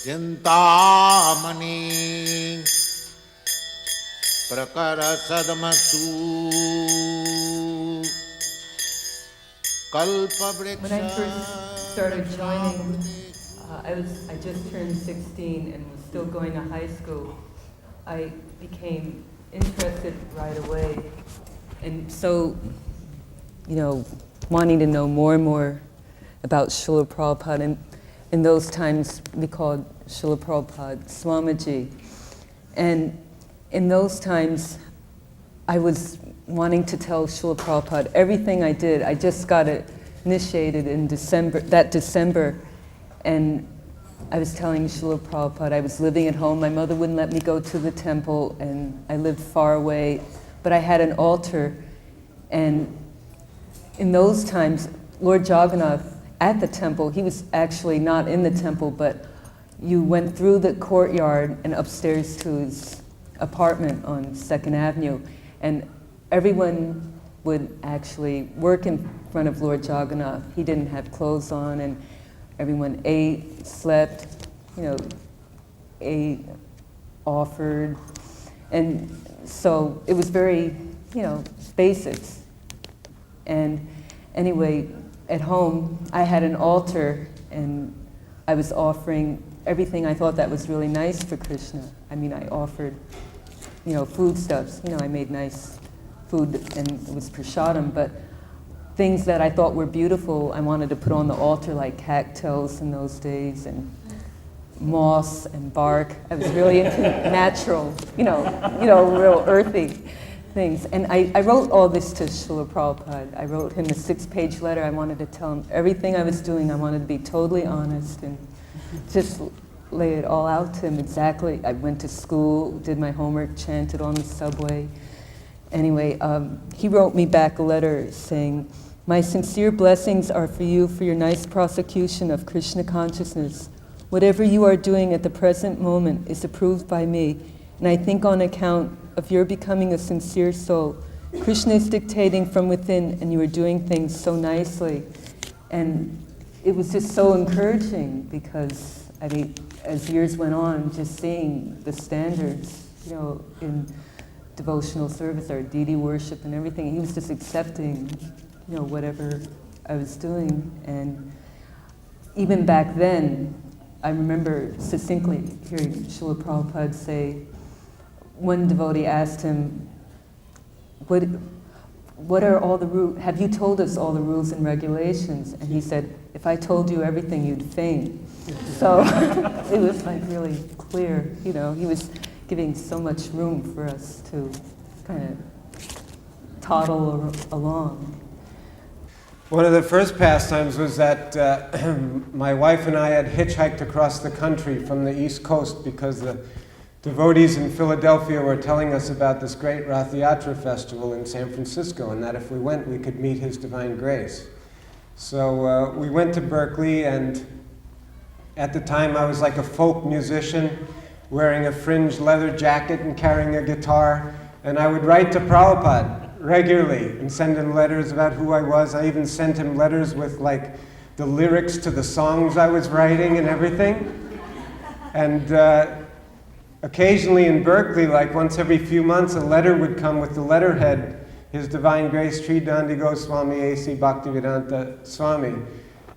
चिंतामणि प्रकर सदमसु कल्पवृक्ष. When I first started joining, I just turned 16 and was still going to high school. I became interested right away, and so, wanting to know more and more about Srila Prabhupada. And in those times, we called Srila Prabhupada Swamiji. And in those times, I was wanting to tell Srila Prabhupada everything I did. I just got initiated in that December, and I was telling Srila Prabhupada I was living at home. My mother wouldn't let me go to the temple, and I lived far away, but I had an altar. And in those times, Lord Jagannath at the temple, he was actually not in the temple, but you went through the courtyard and upstairs to his apartment on 2nd Avenue, and everyone would actually work in front of Lord Jagannath. He didn't have clothes on, and everyone ate, slept, ate, offered, and so it was very, basics. And anyway, at home, I had an altar, and I was offering everything I thought that was really nice for Krishna. I mean, I offered, foodstuffs. I made nice food, and it was prasadam, but things that I thought were beautiful, I wanted to put on the altar, like cattails in those days, and moss and bark. I was really into natural, real earthy things. And I wrote all this to Srila Prabhupada. I wrote him a 6-page letter. I wanted to tell him everything I was doing. I wanted to be totally honest and just lay it all out to him exactly. I went to school, did my homework, chanted on the subway. Anyway, he wrote me back a letter saying, "My sincere blessings are for you for your nice prosecution of Krishna consciousness. Whatever you are doing at the present moment is approved by me, and I think on account of your becoming a sincere soul, Krishna is dictating from within, and you are doing things so nicely." And it was just so encouraging because, as years went on, just seeing the standards, in devotional service, our deity worship and everything, he was just accepting, whatever I was doing. And even back then, I remember succinctly hearing Srila Prabhupada say, one devotee asked him, what are all the rules? Have you told us all the rules and regulations? And he said, if I told you everything, you'd faint. So it was like really clear, he was giving so much room for us to kind of toddle along. One of the first pastimes was that my wife and I had hitchhiked across the country from the East Coast because the devotees in Philadelphia were telling us about this great Rath Yatra festival in San Francisco, and that if we went, we could meet His Divine Grace. So we went to Berkeley, and at the time I was like a folk musician, wearing a fringed leather jacket and carrying a guitar, and I would write to Prabhupada regularly and send him letters about who I was. I even sent him letters with like the lyrics to the songs I was writing and everything. And occasionally in Berkeley, like once every few months, a letter would come with the letterhead, His Divine Grace, Sri Dandi Goswami, A.C. Bhaktivedanta Swami.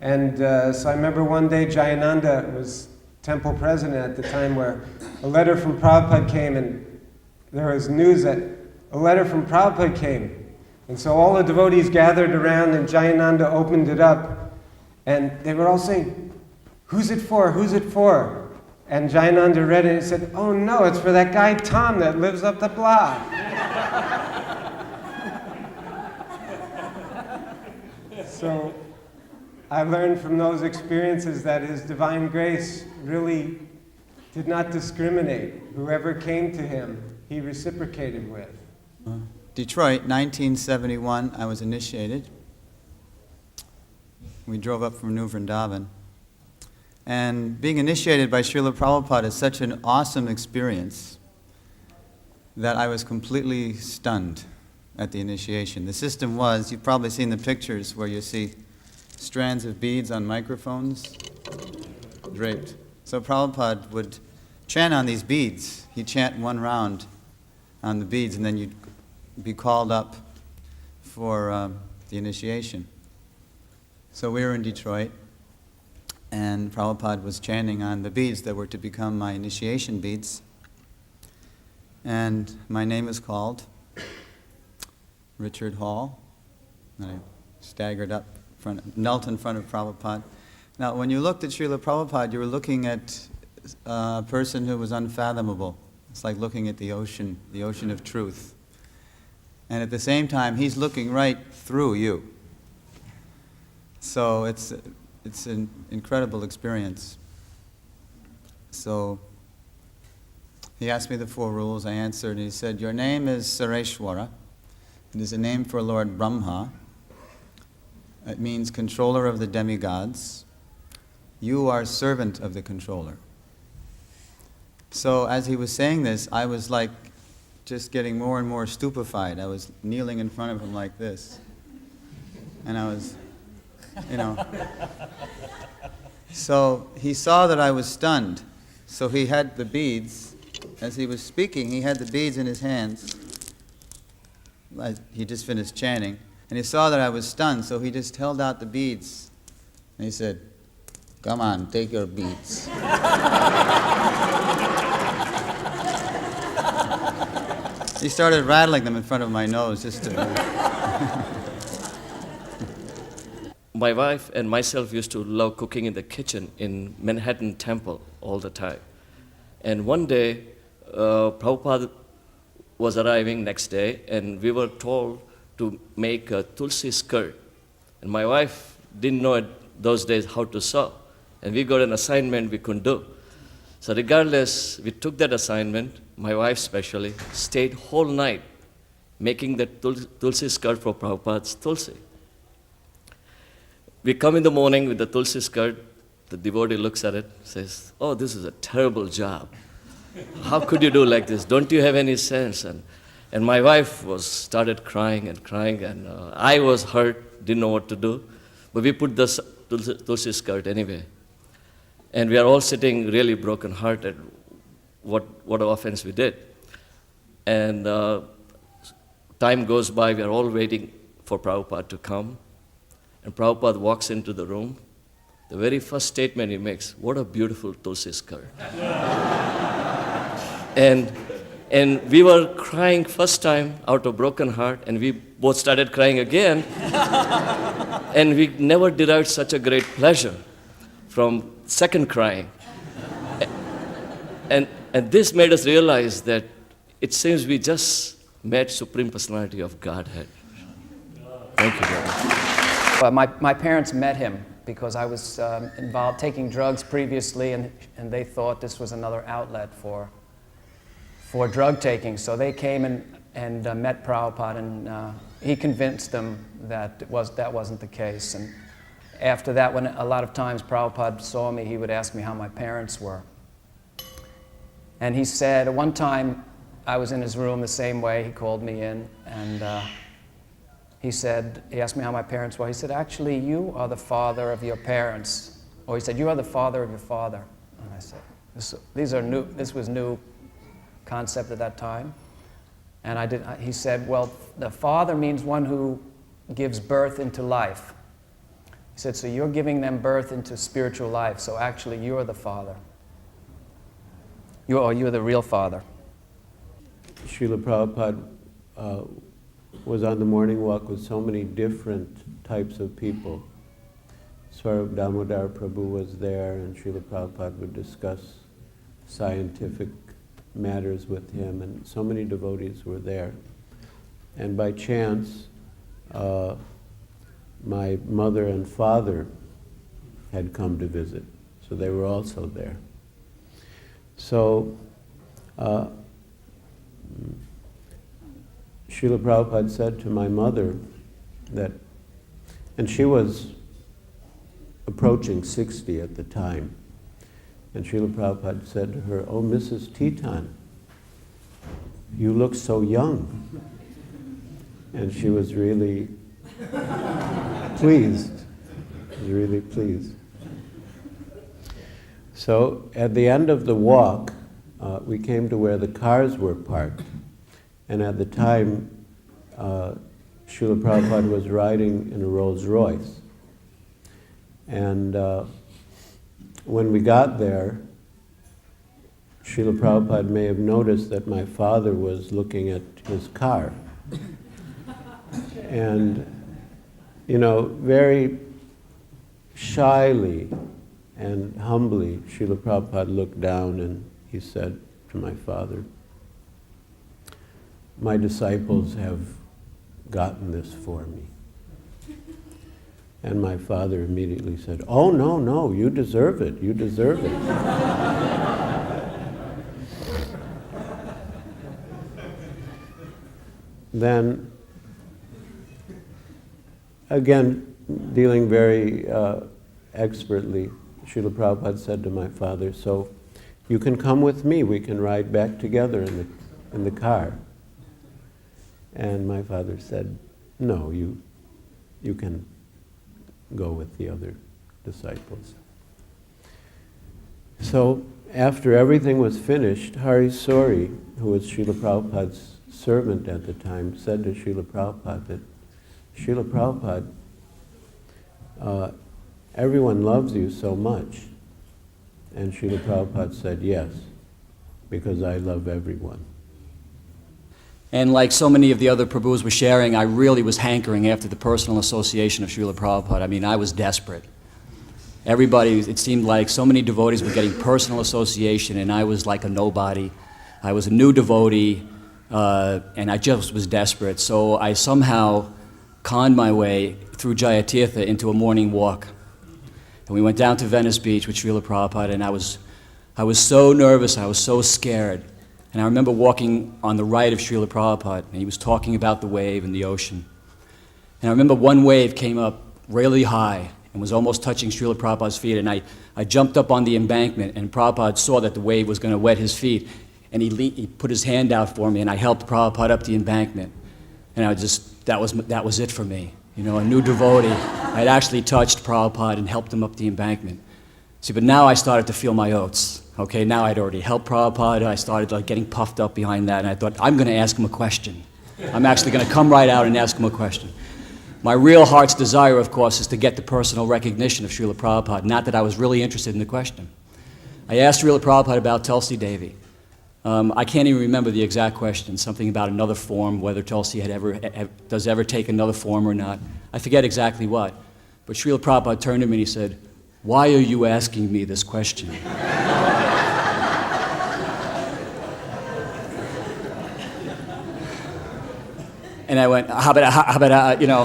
And so I remember one day Jayananda was temple president at the time, where a letter from Prabhupada came, and there was news that a letter from Prabhupada came. And so all the devotees gathered around, and Jayananda opened it up, and they were all saying, "Who's it for? Who's it for?" And Jayananda read it and said, "Oh no, it's for that guy Tom that lives up the block." So I learned from those experiences that His Divine Grace really did not discriminate. Whoever came to Him, He reciprocated with. Detroit, 1971, I was initiated. We drove up from New Vrindavan. And being initiated by Srila Prabhupada is such an awesome experience that I was completely stunned at the initiation. The system was, you've probably seen the pictures where you see strands of beads on microphones draped. So Prabhupada would chant on these beads. He'd chant one round on the beads, and then you'd be called up for the initiation. So we were in Detroit, and Prabhupada was chanting on the beads that were to become my initiation beads. And my name is called Richard Hall, and I staggered up, knelt in front of Prabhupada. Now, when you looked at Srila Prabhupada, you were looking at a person who was unfathomable. It's like looking at the ocean of truth. And at the same time, he's looking right through you. So it's an incredible experience. So he asked me the 4 rules. I answered, and he said, your name is Sureshvar. It is a name for Lord Brahma. It means controller of the demigods. You are servant of the controller. So as he was saying this, I was like just getting more and more stupefied. I was kneeling in front of him like this. And I was, So he saw that I was stunned. So he had the beads. As he was speaking, he had the beads in his hands. He just finished chanting. And he saw that I was stunned, so he just held out the beads. And he said, come on, take your beads. He started rattling them in front of my nose just to... My wife and myself used to love cooking in the kitchen in Manhattan Temple all the time. And one day, Prabhupada was arriving next day, and we were told to make a tulsi skirt. And my wife didn't know at those days how to sew. And we got an assignment we couldn't do. So regardless, we took that assignment, my wife especially, stayed whole night making that tulsi skirt for Prabhupada's tulsi. We come in the morning with the tulsi skirt, the devotee looks at it, says, oh, this is a terrible job. How could you do like this? Don't you have any sense? And my wife started crying, and I was hurt, didn't know what to do. But we put the tulsi skirt anyway. And we are all sitting really broken-hearted what offense we did. And time goes by, we are all waiting for Prabhupada to come. And Prabhupada walks into the room. The very first statement he makes, what a beautiful tulsi skirt. And we were crying first time out of broken heart, and we both started crying again. And we never derived such a great pleasure from second crying. And this made us realize that it seems we just met Supreme Personality of Godhead. Thank you, brother. My parents met him because I was involved taking drugs previously, and they thought this was another outlet for drug taking. So they came and met Prabhupada, and he convinced them that that wasn't the case. And after that, when a lot of times Prabhupada saw me, he would ask me how my parents were. And he said, one time I was in his room the same way, he called me in, and he asked me how my parents were. He said, actually, you are the father of your parents. Or he said, you are the father of your father. And I said, this was new concept at that time. And he said, well, the father means one who gives birth into life. He said, so you're giving them birth into spiritual life, so actually you're the father. You're the real father. Srila Prabhupada was on the morning walk with so many different types of people. Swarup Damodar Prabhu was there, and Srila Prabhupada would discuss scientific matters with him, and so many devotees were there. And by chance, my mother and father had come to visit, so they were also there. So, Srila Prabhupada said to my mother that, and she was approaching 60 at the time, and Srila Prabhupada said to her, oh, Mrs. Titan, you look so young. And she was really pleased. She was really pleased. So at the end of the walk, we came to where the cars were parked. And at the time, Srila Prabhupada was riding in a Rolls Royce. And when we got there, Srila Prabhupada may have noticed that my father was looking at his car. And, you know, very shyly and humbly, Srila Prabhupada looked down and he said to my father, "My disciples have gotten this for me." And my father immediately said, "Oh, no, no, you deserve it, you deserve it." Then, again, dealing very expertly, Srila Prabhupada said to my father, "So you can come with me, we can ride back together in the car." And my father said, "No, you can go with the other disciples." So after everything was finished, Hari Sori, who was Srila Prabhupada's servant at the time, said to Srila Prabhupada that, "Srila Prabhupada, everyone loves you so much." And Srila Prabhupada said, "Yes, because I love everyone." And like so many of the other Prabhus were sharing, I really was hankering after the personal association of Srila Prabhupada. I mean, I was desperate. Everybody, it seemed like so many devotees were getting personal association, and I was like a nobody. I was a new devotee, and I just was desperate. So I somehow conned my way through Jayatirtha into a morning walk. And we went down to Venice Beach with Srila Prabhupada, and I was so nervous, I was so scared. And I remember walking on the right of Srila Prabhupada, and he was talking about the wave and the ocean. And I remember one wave came up really high and was almost touching Srila Prabhupada's feet, and I jumped up on the embankment, and Prabhupada saw that the wave was going to wet his feet, and he put his hand out for me, and I helped Prabhupada up the embankment. And that was it for me. You know, a new devotee. I had actually touched Prabhupada and helped him up the embankment. See, but now I started to feel my oats. Okay, now I'd already helped Prabhupada. I started like getting puffed up behind that, and I thought, I'm going to ask him a question. I'm actually going to come right out and ask him a question. My real heart's desire, of course, is to get the personal recognition of Srila Prabhupada, not that I was really interested in the question. I asked Srila Prabhupada about Tulsi Devi. I can't even remember the exact question, something about another form, whether Tulsi does ever take another form or not. I forget exactly what. But Srila Prabhupada turned to me and he said, "Why are you asking me this question?" And I went, how about, you know.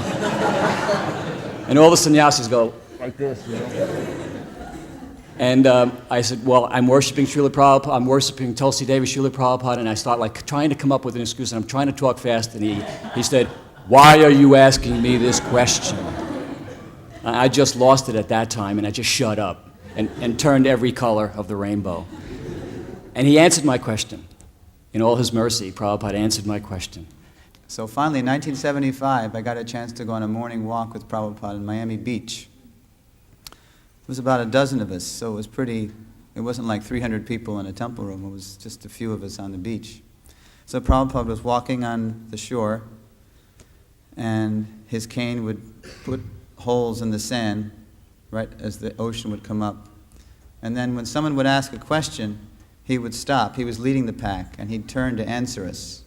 And all the sannyasis go like this, you know. And I said, well, I'm worshiping Srila Prabhupada, I'm worshiping Tulsi Devi, Srila Prabhupada, and I start like trying to come up with an excuse, and I'm trying to talk fast, and he said, "Why are you asking me this question?" I just lost it at that time, and I just shut up and turned every color of the rainbow. And he answered my question. In all his mercy, Prabhupada answered my question. So finally, in 1975, I got a chance to go on a morning walk with Prabhupada in Miami Beach. It was about a dozen of us, so it wasn't like 300 people in a temple room, it was just a few of us on the beach. So Prabhupada was walking on the shore, and his cane would put holes in the sand right as the ocean would come up. And then when someone would ask a question, he would stop. He was leading the pack, and he'd turn to answer us,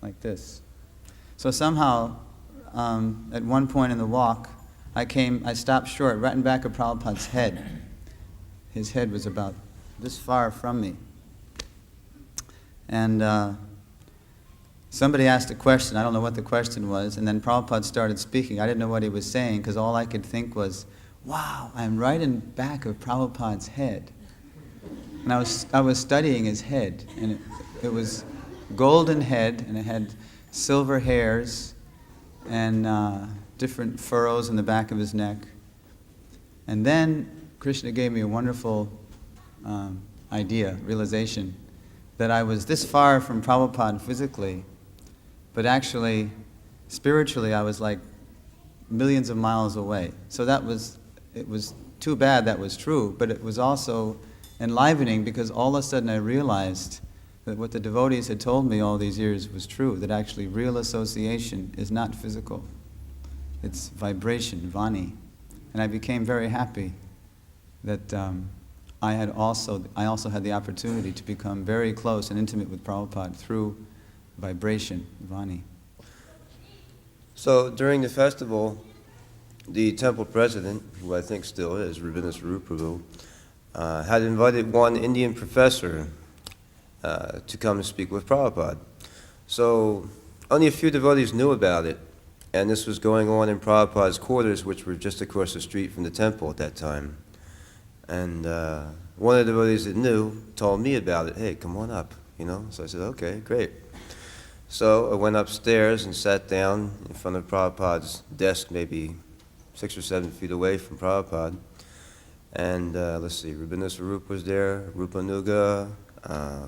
like this. So somehow, at one point in the walk, I stopped short, right in back of Prabhupada's head. His head was about this far from me. And somebody asked a question, I don't know what the question was, and then Prabhupada started speaking. I didn't know what he was saying, because all I could think was, wow, I'm right in back of Prabhupada's head. And I was studying his head, and it was golden head, and it had silver hairs, and different furrows in the back of his neck. And then Krishna gave me a wonderful realization, that I was this far from Prabhupada physically, but actually, spiritually, I was like millions of miles away. So it was too bad that was true, but it was also enlivening because all of a sudden I realized that what the devotees had told me all these years was true, that actually real association is not physical. It's vibration, vani. And I became very happy that I also had the opportunity to become very close and intimate with Prabhupada through vibration, vani. So during the festival, the temple president, who I think still is, Rabindranath Prabhu, had invited one Indian professor to come and speak with Prabhupada. So only a few devotees knew about it, and this was going on in Prabhupada's quarters, which were just across the street from the temple at that time. And one of the devotees that knew told me about it. Hey, come on up, you know. So I said, okay, great. So I went upstairs and sat down in front of Prabhupada's desk, maybe 6 or 7 feet away from Prabhupada. And let's see, Rabindranath Swarup was there, Rupanuga,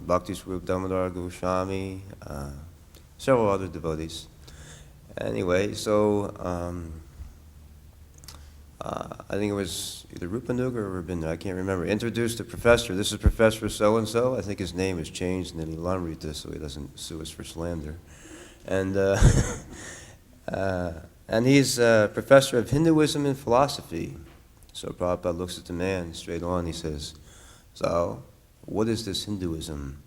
Bhakti Swarup Damodar Goswami, several other devotees. Anyway, so I think it was either Rupanuga or Rabindra, I can't remember, introduced the professor. This is Professor so-and-so. I think his name has changed in the Lamrita so he doesn't sue us for slander. And, and he's a professor of Hinduism and philosophy. So Prabhupada looks at the man straight on, he says, so, what is this Hinduism?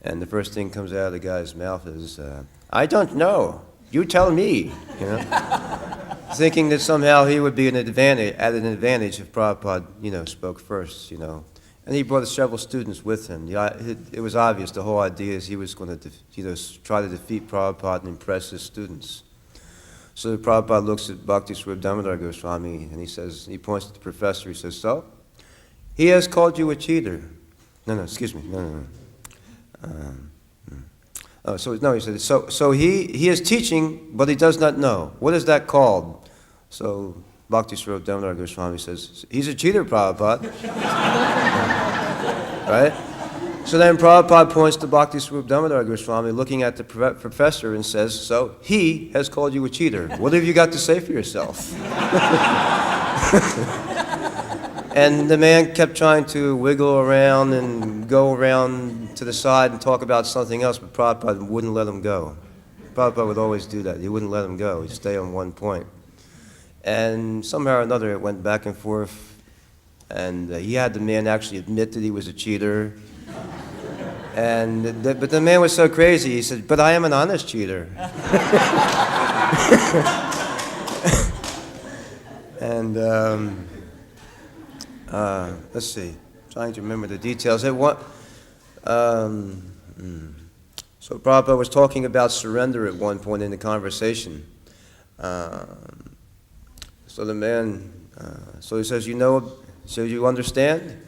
And the first thing comes out of the guy's mouth is, I don't know. You tell me, you know, thinking that somehow he would be at an advantage if Prabhupada, you know, spoke first, you know. And he brought several students with him. It was obvious the whole idea is he was going to, you know, try to defeat Prabhupada and impress his students. So the Prabhupada looks at Bhakti Swarup Damodar Goswami and he says, he points to the professor, he says, so, he has called you a cheater. No, excuse me, no. He said, so he is teaching, but he does not know. What is that called? So Bhakti Swarup Damodar Goswami says, he's a cheater, Prabhupada. Right? So then Prabhupada points to Bhakti Swarup Damodar Goswami looking at the professor and says, so he has called you a cheater. What have you got to say for yourself? And the man kept trying to wiggle around and go around to the side and talk about something else, but Prabhupada wouldn't let him go. Prabhupada would always do that. He wouldn't let him go. He'd stay on one point. And somehow or another it went back and forth, and he had the man actually admit that he was a cheater. But the man was so crazy, he said, but I am an honest cheater. And let's see, trying to remember the details. So Prabhupada was talking about surrender at one point in the conversation. So the man, so he says, so you understand?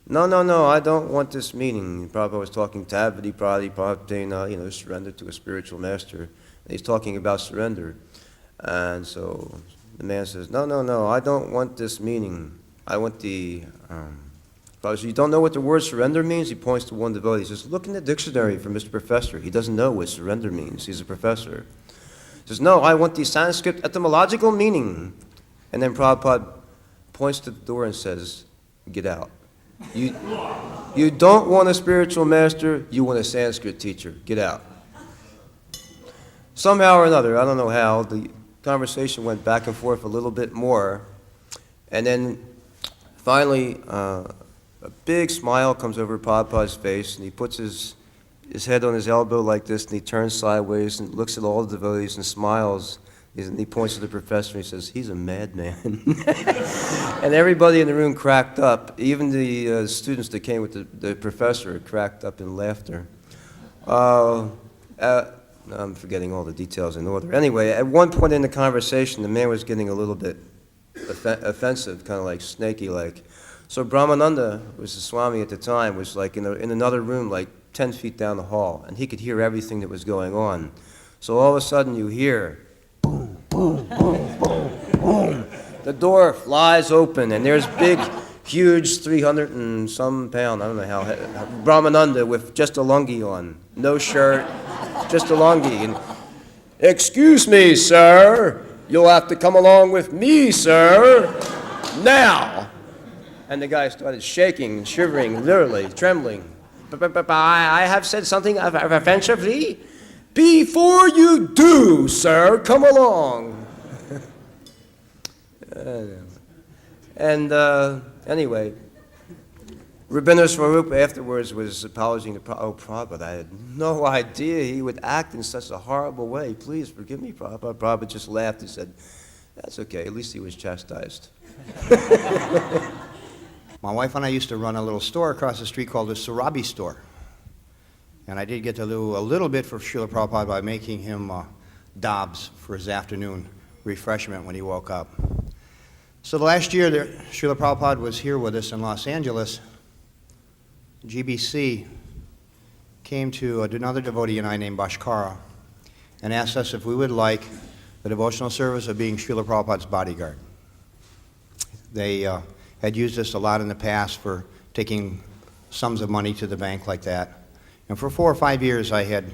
No, I don't want this meaning. Prabhupada was talking Tavati Prati Prabhupada, surrender to a spiritual master. And he's talking about surrender. And so the man says, no, I don't want this meaning. I want the, so you don't know what the word surrender means? He points to one devotee. He says, look in the dictionary for Mr. Professor. He doesn't know what surrender means. He's a professor. He says, no, I want the Sanskrit etymological meaning. And then Prabhupada points to the door and says, get out. You don't want a spiritual master, you want a Sanskrit teacher. Get out. Somehow or another, I don't know how, the conversation went back and forth a little bit more. And then finally, a big smile comes over Prabhupada's face, and he puts his head on his elbow like this, and he turns sideways and looks at all the devotees and smiles. And he points to the professor and he says, he's a madman. And everybody in the room cracked up. Even the students that came with the professor cracked up in laughter. I'm forgetting all the details in order. Anyway, at one point in the conversation, the man was getting a little bit offensive, kind of like snaky-like. So Brahmananda, who was the Swami at the time, was like in another room, like 10 feet down the hall, and he could hear everything that was going on. So all of a sudden you hear, boom, boom, boom, boom, boom. The door flies open, and there's big, huge 300 and some pound, I don't know how, Brahmananda with just a lungi on, no shirt, just a lungi. And, excuse me, sir, you'll have to come along with me, sir, now. And the guy started shaking and shivering, literally, trembling. I have said something offensively? Before you do, sir, come along. Anyway, Rabbeinu Swarup afterwards was apologizing to Prabhupada. I had no idea he would act in such a horrible way. Please forgive me, Prabhupada. Prabhupada just laughed and said, that's okay, at least he was chastised. My wife and I used to run a little store across the street called the Surabi store. And I did get to do a little bit for Srila Prabhupada by making him dobs for his afternoon refreshment when he woke up. So the last year that Srila Prabhupada was here with us in Los Angeles, GBC came to another devotee and I named Bhaskara and asked us if we would like the devotional service of being Srila Prabhupada's bodyguard. They had used us a lot in the past for taking sums of money to the bank like that. And for 4 or 5 years I had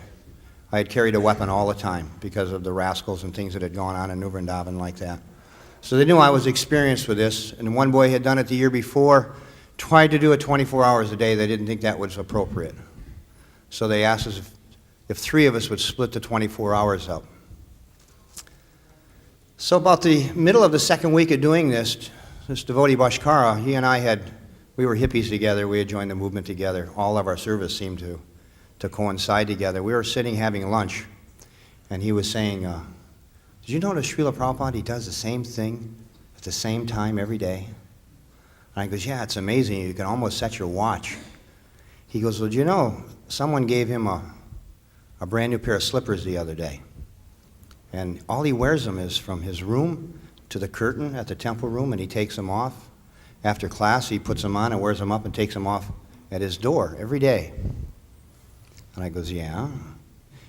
carried a weapon all the time because of the rascals and things that had gone on in New Vrindavan like that. So they knew I was experienced with this, and one boy had done it the year before, tried to do it 24 hours a day. They didn't think that was appropriate. So they asked us if 3 of us would split the 24 hours up. So about the middle of the second week of doing this devotee Bhaskara, he and I we were hippies together. We had joined the movement together. All of our service seemed to coincide together. We were sitting having lunch, and he was saying, did you notice Srila Prabhupada, he does the same thing at the same time every day? And I goes, yeah, it's amazing. You can almost set your watch. He goes, well, do you know, someone gave him a brand new pair of slippers the other day. And all he wears them is from his room to the curtain at the temple room, and he takes them off. After class, he puts them on and wears them up and takes them off at his door every day. And I goes, yeah.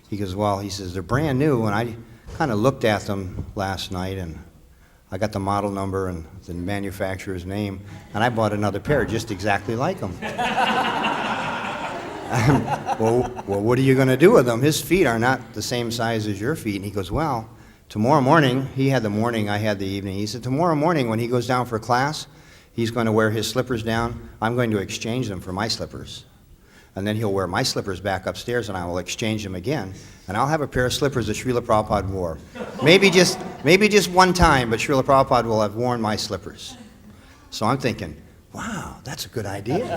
He goes, well, he says, they're brand new, and I kind of looked at them last night, and I got the model number and the manufacturer's name, and I bought another pair just exactly like them. Well, what are you going to do with them? His feet are not the same size as your feet. And he goes, well, tomorrow morning, he had the morning, I had the evening. He said, tomorrow morning when he goes down for class, he's going to wear his slippers down. I'm going to exchange them for my slippers. And then he'll wear my slippers back upstairs, and I will exchange them again. And I'll have a pair of slippers that Srila Prabhupada wore. Maybe just one time, but Srila Prabhupada will have worn my slippers. So I'm thinking, wow, that's a good idea.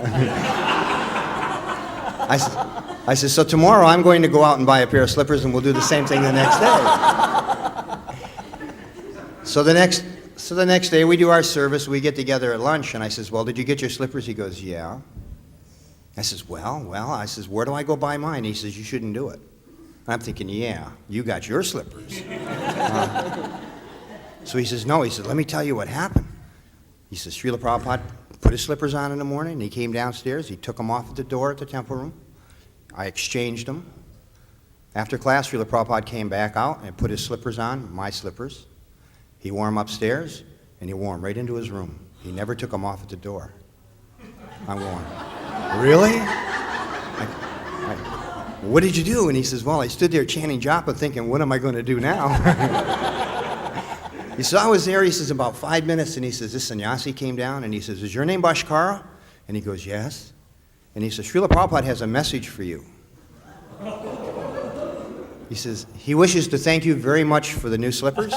I said, so tomorrow I'm going to go out and buy a pair of slippers, and we'll do the same thing the next day. So the next day we do our service, we get together at lunch, and I says, well, did you get your slippers? He goes, yeah. I says, I says, where do I go buy mine? He says, you shouldn't do it. I'm thinking, yeah, you got your slippers. So he says, no, he said, let me tell you what happened. He says, Srila Prabhupada put his slippers on in the morning, and he came downstairs, he took them off at the door at the temple room. I exchanged them. After class, Srila Prabhupada came back out and put his slippers on, my slippers. He wore them upstairs, and he wore them right into his room. He never took them off at the door. I wore them. Really? What did you do? And he says, well, I stood there chanting japa thinking, what am I going to do now? He said, I was there, he says, about 5 minutes, and he says, this sannyasi came down, and he says, is your name Bhaskara? And he goes, yes. And he says, Srila Prabhupada has a message for you. He says, he wishes to thank you very much for the new slippers.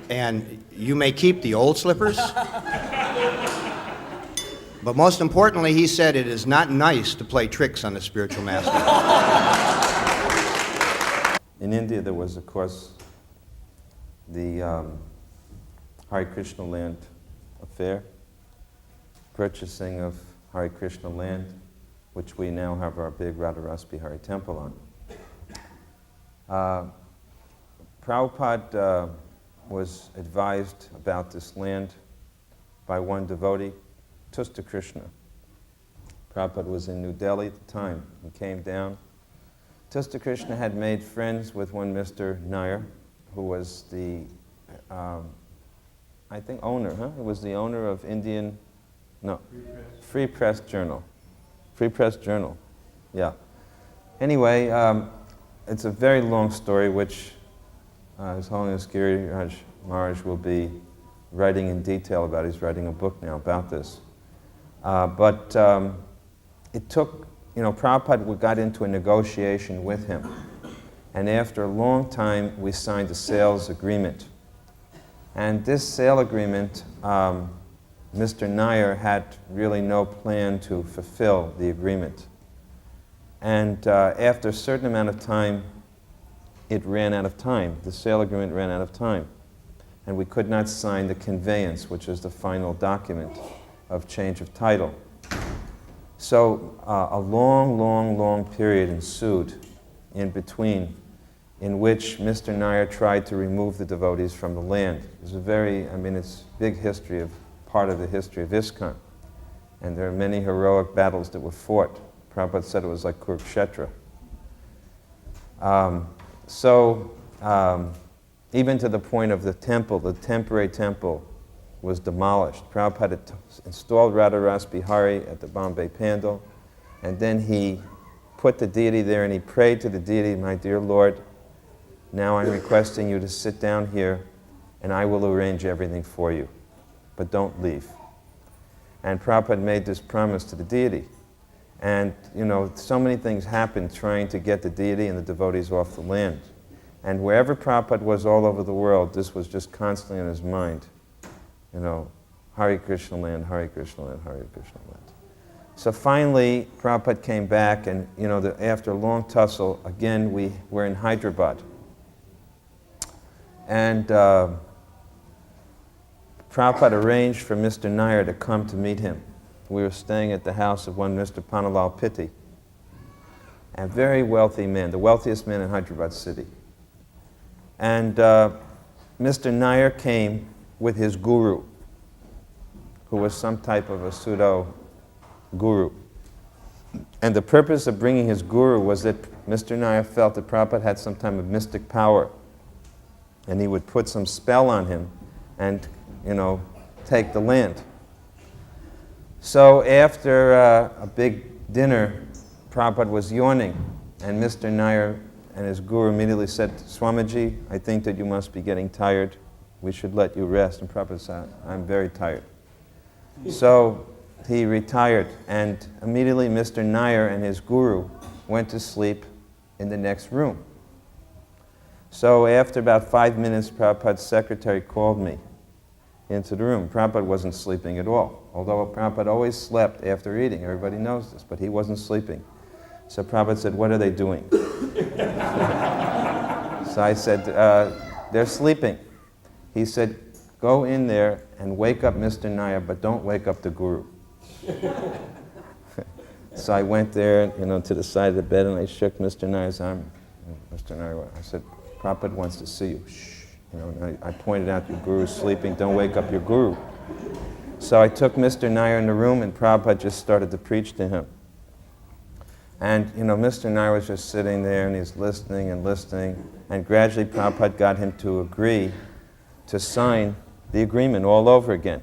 And you may keep the old slippers. But most importantly, he said it is not nice to play tricks on the spiritual master. In India, there was, of course, the Hare Krishna land affair, purchasing of Hare Krishna land, which we now have our big Radharasa Bihari temple on. Prabhupada was advised about this land by one devotee, Tusta Krishna. Prabhupada was in New Delhi at the time. He came down. Tusta Krishna had made friends with one Mr. Nair, who was the, I think, owner, huh? He was the owner of Indian, no, Free Press Journal. Free Press Journal, yeah. Anyway, it's a very long story, which His Holiness Giriraj Maharaj will be writing in detail about. He's writing a book now about this. But it took, Prabhupada got into a negotiation with him. And after a long time, we signed a sales agreement. And this sale agreement, Mr. Nair had really no plan to fulfill the agreement. And after a certain amount of time, it ran out of time. The sale agreement ran out of time. And we could not sign the conveyance, which is the final document of change of title. So a long period ensued in between, in which Mr. Nair tried to remove the devotees from the land. It's a it's big history part of the history of ISKCON. And there are many heroic battles that were fought. Prabhupada said it was like Kurukshetra. Even to the point of the temple, the temporary temple was demolished. Prabhupada installed Radharas Bihari at the Bombay Pandal, and then he put the deity there and he prayed to the deity, "My dear Lord, now I'm requesting you to sit down here and I will arrange everything for you, but don't leave." And Prabhupada made this promise to the deity. And, so many things happened trying to get the deity and the devotees off the land. And wherever Prabhupada was all over the world, this was just constantly in his mind. Hare Krishna land, Hare Krishna land, Hare Krishna land. So finally, Prabhupada came back, and after a long tussle, again we were in Hyderabad. And Prabhupada arranged for Mr. Nair to come to meet him. We were staying at the house of one Mr. Panalal Pitti, a very wealthy man, the wealthiest man in Hyderabad city. And Mr. Nair came with his guru, who was some type of a pseudo-guru. And the purpose of bringing his guru was that Mr. Nair felt that Prabhupada had some type of mystic power, and he would put some spell on him and, take the land. So after a big dinner, Prabhupada was yawning, and Mr. Nair and his guru immediately said, "Swamiji, I think that you must be getting tired. We should let you rest." And Prabhupada said, "I'm very tired." So he retired, and immediately Mr. Nair and his guru went to sleep in the next room. So after about 5 minutes, Prabhupada's secretary called me into the room. Prabhupada wasn't sleeping at all, although Prabhupada always slept after eating. Everybody knows this, but he wasn't sleeping. So Prabhupada said, "What are they doing?" So I said, "They're sleeping." He said, "Go in there and wake up Mr. Nair, but don't wake up the guru." So I went there, to the side of the bed, and I shook Mr. Nair's arm. Mr. Nair, I said, "Prabhupada wants to see you." Shh. And I pointed out, "Your guru's sleeping, don't wake up your guru." So I took Mr. Nair in the room, and Prabhupada just started to preach to him. And, Mr. Nair was just sitting there, and he's listening and listening, and gradually Prabhupada got him to agree to sign the agreement all over again.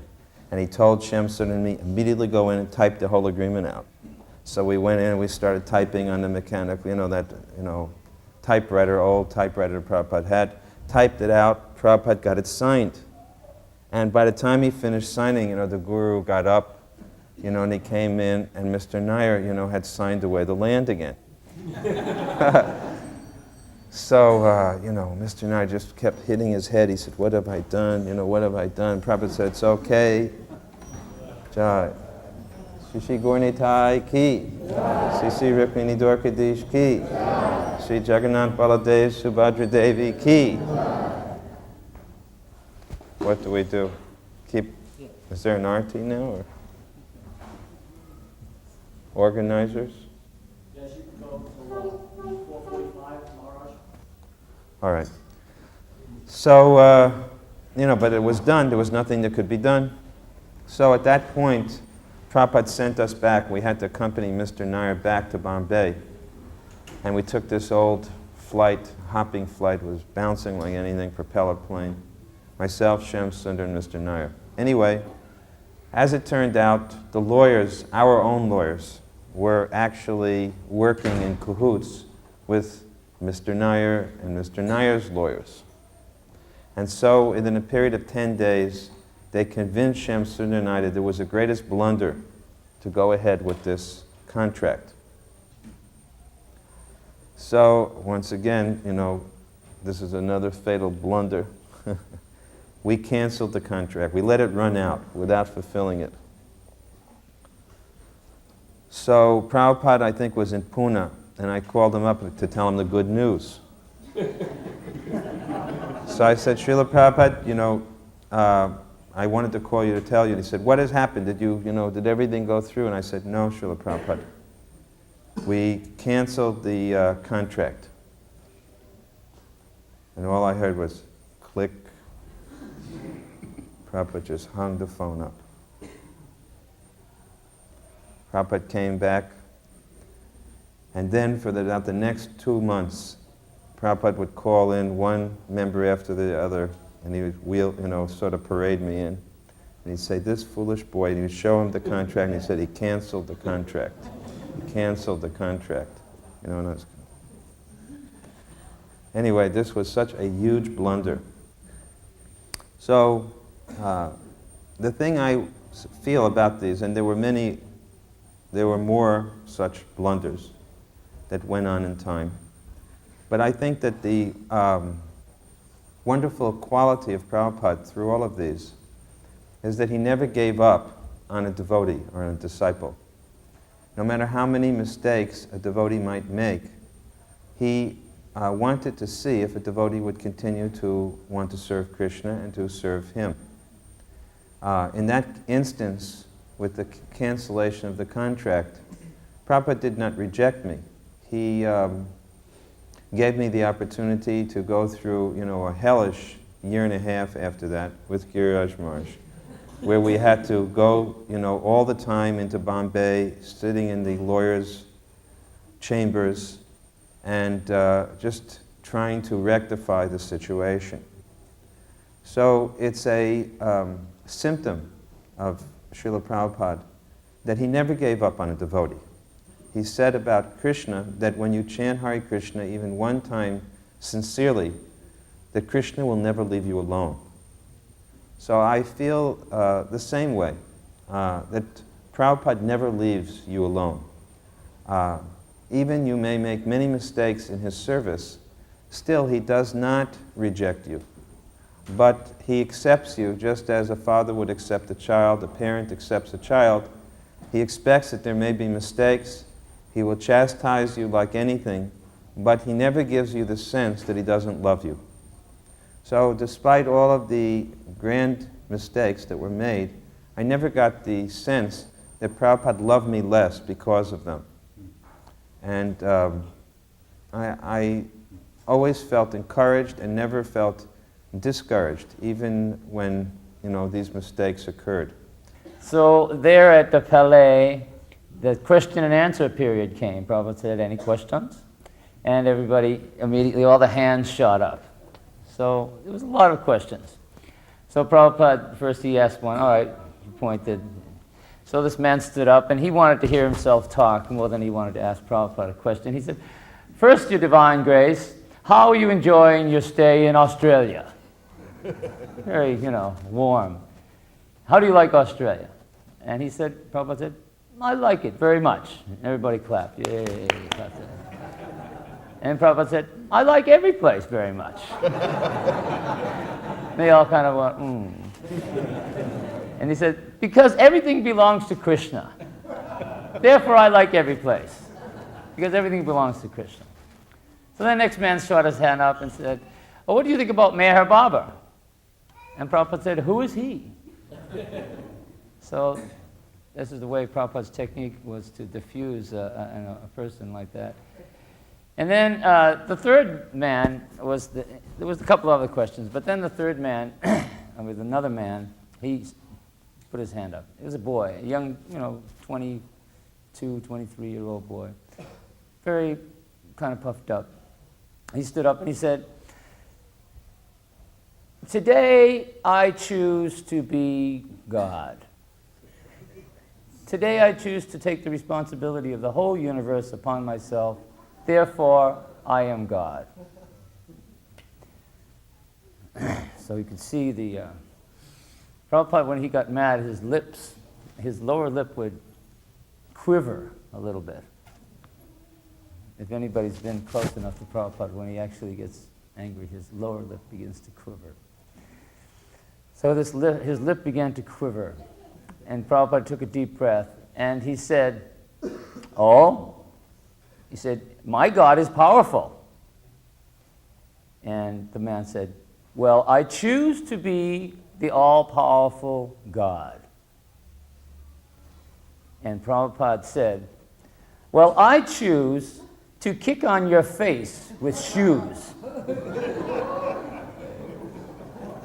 And he told Shamsun and me, immediately go in and type the whole agreement out. So we went in and we started typing on the mechanical, typewriter, old typewriter Prabhupada had, typed it out, Prabhupada got it signed. And by the time he finished signing, the guru got up, and he came in, and Mr. Nair, had signed away the land again. So, Mr. Nair just kept hitting his head. He said, "What have I done? What have I done?" Prabhupada said, "It's okay." Jai. Shri Gaurnitai ki. Sri Rukmini Dwarkadish ki. Sri Jagannath Baladev Subhadra Devi ki. What do we do? Is there an arti now, or organizers? Yes, you can go until 4:45 tomorrow. All right. So, but it was done. There was nothing that could be done. So at that point, Prabhupada sent us back. We had to accompany Mr. Nair back to Bombay. And we took this old flight, hopping flight, was bouncing like anything, propeller plane. Myself, Shem Sundar, and Mr. Nair. Anyway, as it turned out, the lawyers, our own lawyers, were actually working in cahoots with Mr. Nair, and Mr. Nair's lawyers. And so, within a period of 10 days, they convinced Shamsundar and I that it was the greatest blunder to go ahead with this contract. So, once again, you know, this is another fatal blunder. We canceled the contract. We let it run out without fulfilling it. So Prabhupada, I think, was in Pune, and I called him up to tell him the good news. So I said, Srila Prabhupada, you know, I wanted to call you to tell you. And he said, what has happened? Did everything go through? And I said, no, Srila Prabhupada. We canceled the contract. And all I heard was click. Prabhupada just hung the phone up. Prabhupada came back, and then for about the next 2 months, Prabhupada would call in one member after the other, and he would sort of parade me in. And he'd say, this foolish boy, and he would show him the contract, and he said he canceled the contract. He canceled the contract. Anyway, this was such a huge blunder. So, the thing I feel about these, and there were more such blunders that went on in time. But I think that the wonderful quality of Prabhupada through all of these is that he never gave up on a devotee or on a disciple. No matter how many mistakes a devotee might make, he wanted to see if a devotee would continue to want to serve Krishna and to serve him. In that instance, with the cancellation of the contract, Prabhupada did not reject me. He gave me the opportunity to go through, a hellish year and a half after that with Giriraj Maharaj, where we had to go, all the time into Bombay, sitting in the lawyers' chambers, and just trying to rectify the situation. So it's a symptom of Srila Prabhupada that he never gave up on a devotee. He said about Krishna that when you chant Hare Krishna even one time sincerely, that Krishna will never leave you alone. So I feel the same way, that Prabhupada never leaves you alone. Even you may make many mistakes in his service, still he does not reject you. But he accepts you just as a father would accept a child, a parent accepts a child. He expects that there may be mistakes. He will chastise you like anything, but he never gives you the sense that he doesn't love you. So despite all of the grand mistakes that were made, I never got the sense that Prabhupada loved me less because of them. And I always felt encouraged and never felt discouraged, even when these mistakes occurred. So there at the Palais, the question and answer period came. Prabhupada said, any questions? And everybody, immediately all the hands shot up. So there was a lot of questions. So Prabhupada, first he asked one, all right, he pointed. So this man stood up and he wanted to hear himself talk more than he wanted to ask Prabhupada a question. He said, first, Your Divine Grace, how are you enjoying your stay in Australia? Very, warm. How do you like Australia? And he said, Prabhupada said, I like it very much. Everybody clapped. Yay, clapped. And Prabhupada said, I like every place very much. They all kind of went, And he said, because everything belongs to Krishna. Therefore, I like every place. Because everything belongs to Krishna. So the next man shot his hand up and said, oh, what do you think about Meher Baba? And Prabhupada said, who is he? So this is the way Prabhupada's technique was to diffuse a person like that. And then the third man was, there was a couple other questions, but then the third man, with another man, he put his hand up. It was a boy, a young, 22, 23-year-old boy, very kind of puffed up. He stood up and he said, today I choose to be God. Today I choose to take the responsibility of the whole universe upon myself therefore I am God. So you can see the Prabhupada, when he got mad, his lips, his lower lip would quiver a little bit. If anybody's been close enough to Prabhupada, when he actually gets angry, his lower lip begins to quiver. So his lip began to quiver, and Prabhupada took a deep breath, and he said, "Oh," he said, "my God is powerful." And the man said, "Well, I choose to be the all-powerful God." And Prabhupada said, "Well, I choose to kick on your face with shoes.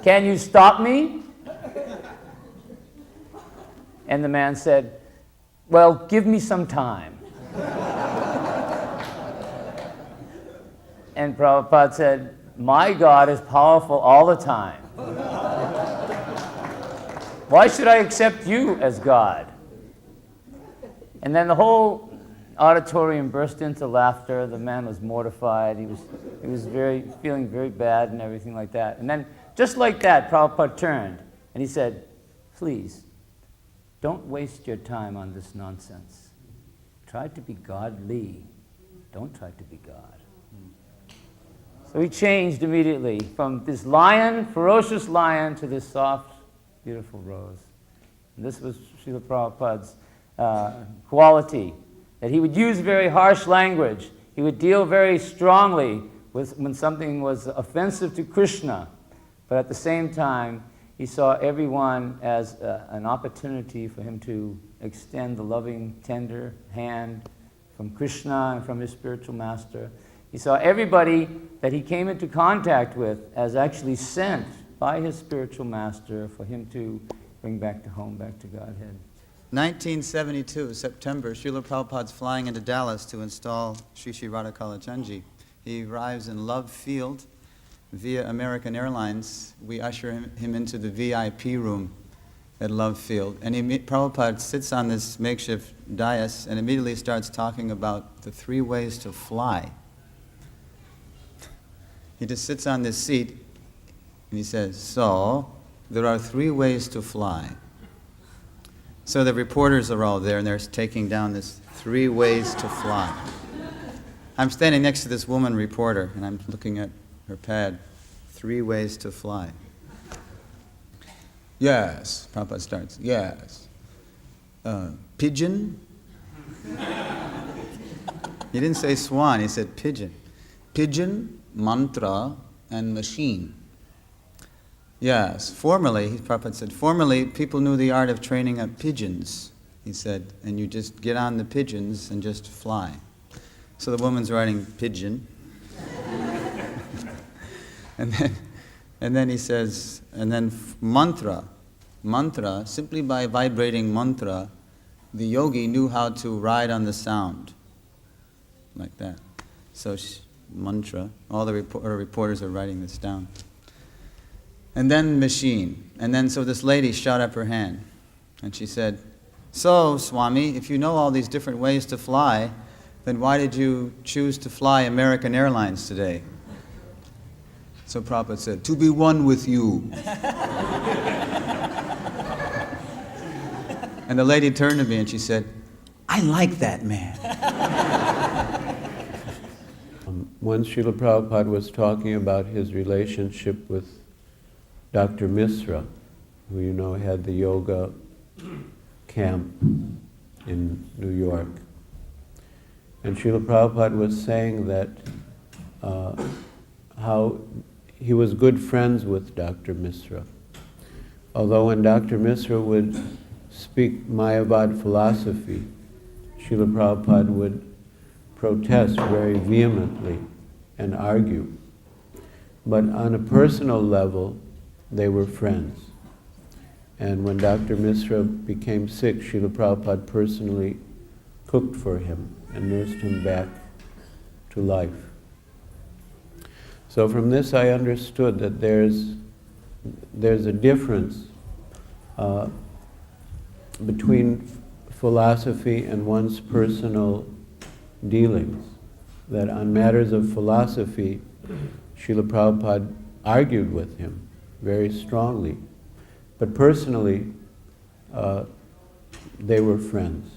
Can you stop me?" And the man said, "Well, give me some time." And Prabhupada said, "My God is powerful all the time. Why should I accept you as God?" And then the whole auditorium burst into laughter. The man was mortified. He was feeling very bad and everything like that. And then, just like that, Prabhupada turned and he said, "Please, don't waste your time on this nonsense. Try to be godly. Don't try to be God." So he changed immediately from this lion, ferocious lion, to this soft, beautiful rose. And this was Srila Prabhupada's quality, that he would use very harsh language. He would deal very strongly when something was offensive to Krishna, but at the same time, he saw everyone as an opportunity for him to extend the loving, tender hand from Krishna and from his spiritual master. He saw everybody that he came into contact with as actually sent by his spiritual master for him to bring back to home, back to Godhead. 1972, September, Srila Prabhupada's flying into Dallas to install Sri Sri Radhakalachandji. He arrives in Love Field via American Airlines. We usher him into the VIP room at Love Field. And Prabhupada sits on this makeshift dais and immediately starts talking about the 3 ways to fly. He just sits on this seat and he says, "So, there are 3 ways to fly." So the reporters are all there, and they're taking down this 3 ways to fly. I'm standing next to this woman reporter, and I'm looking at her pad. 3 ways to fly. Yes, Prabhupada starts. Yes. Pigeon. He didn't say swan, he said pigeon. Pigeon, mantra, and machine. Yes, formerly, Prabhupada said, formerly people knew the art of training up pigeons, he said, and you just get on the pigeons and just fly. So the woman's writing pigeon. and then he says, and then mantra. Mantra, simply by vibrating mantra, the yogi knew how to ride on the sound. Like that. So mantra, all the reporters are writing this down. And then machine. And then so this lady shot up her hand. And she said, "So, Swami, if you know all these different ways to fly, then why did you choose to fly American Airlines today?" So Prabhupada said, "To be one with you." And the lady turned to me and she said, "I like that man." Once Srila Prabhupada was talking about his relationship with Dr. Misra, who you know had the yoga camp in New York. And Srila Prabhupada was saying that how he was good friends with Dr. Misra. Although when Dr. Misra would speak Mayavad philosophy, Srila Prabhupada would protest very vehemently and argue. But on a personal level, they were friends. And when Dr. Misra became sick, Srila Prabhupada personally cooked for him and nursed him back to life. So from this I understood that there's a difference between philosophy and one's personal dealings. that on matters of philosophy, Srila Prabhupada argued with him very strongly. But personally, they were friends.